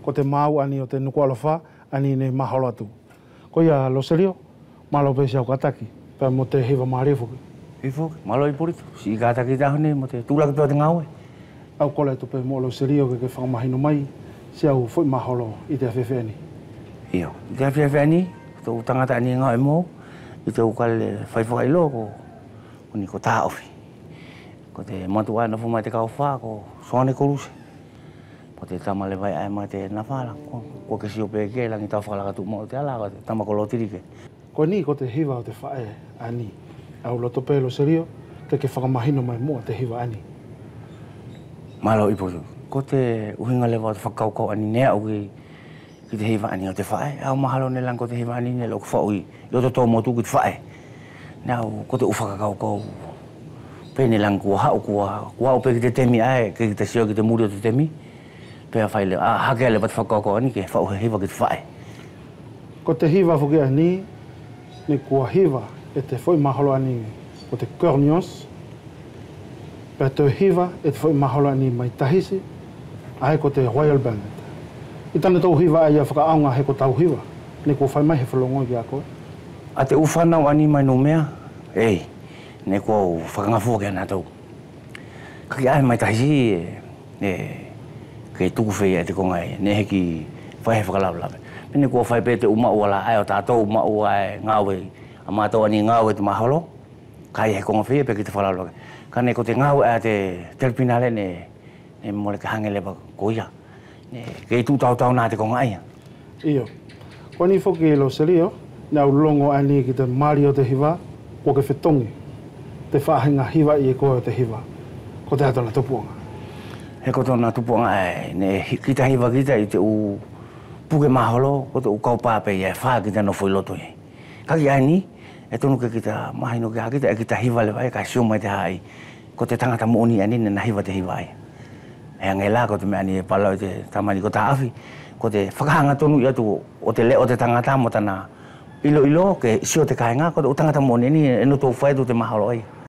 Ko te mau ani o te nukualofa, ani ne mahalo atu. Ko ia lo serio, malo pesi au kataki, pa mo te hiva maari fuki. Hifoki, malo i puritu, si kataki tahone mo te tūlaki pia te ngaue. Au kole tu pe mo lo serio ke whakamahino mai, si au fwoi mahalo i te awhewhe ani. Iyo, i te awhewhe ani, tō tangata ani ngaue mo, i te ukale whaiwhakailo ko ni ko tā ofi. Ko te matua na fumai te kauwha ko soane koruse. Po te tama le vai ai mai te nawhala, ko ke sio peke langi tau whakalakatu mo te ala, ko te tama ko lotirike. Ko ni ko te hiva o te whae ani, au loto pe lo serio, te ke whakamahino mai mua te hiva ani. Malo i potu, ko te uhinga lewa o te whakaukau ani nea au ki te hiva ani o te whae, au mahalo ne lang ko te hiva ani ne lo ku whaui, i o to tō motu ki te whae. Nau, ko te uwhakakaukau, pene lang kua hau pe ki te temi ai, ki te sio ki te muri o te temi, pea whaile, hake ale pat whakaukau ani ke whau hiva ki te whae. Ko te hiva fuki ani, ne kua hiva e te whoi mahalo ani o te cornios, pea te hiva e te whoi mahalo ani mai tahisi, ai ko te royal bandit. I tane tau hiva ai a whakaaunga he ko tau hiva, ne kua whai mai he whalongoi ki a koe. A te uwhanau ani mai no mea, ei, ne kua whakangafu ke ana tau. Kaki ai mai tahisi ke tuku whea e te kongai, ne heki whai he whakalaulawe. Pene kua whai pe te umau ala ai o tātou umau ai ngāwe, a mātou ani ngāwe te mahalo, kai he konga whea pe ki te whakalaulawe. Ka ne ko te ngāwe ai te telpinale ne mole ke hangelewa ko ia. Ke tu tau nā te konga aia. Iyo, ko ni whoki e lo serio, nau longo ani ki te maari o te hiva, ko ke whetongi, te whahinga hiva i e koe o te hiva, ko te atona tupuanga. he ko tona tuponga ne kita hiwa kita i te u puke maholo ko te u kaupa pe ia fa kita no foi loto e kaki ani e tonu ke kita mahino ke kita e kita hiwa le vai ka sio mai te hai ko te tangata moni ani na hiwa te hiwa ai e ngela ko te me ani palo te tamani ko ta afi ko te whakahanga tonu i atu o te leo te tangata mo tana ilo ke sio te kainga ko te tangata moni ani e no tō whai te maholo ai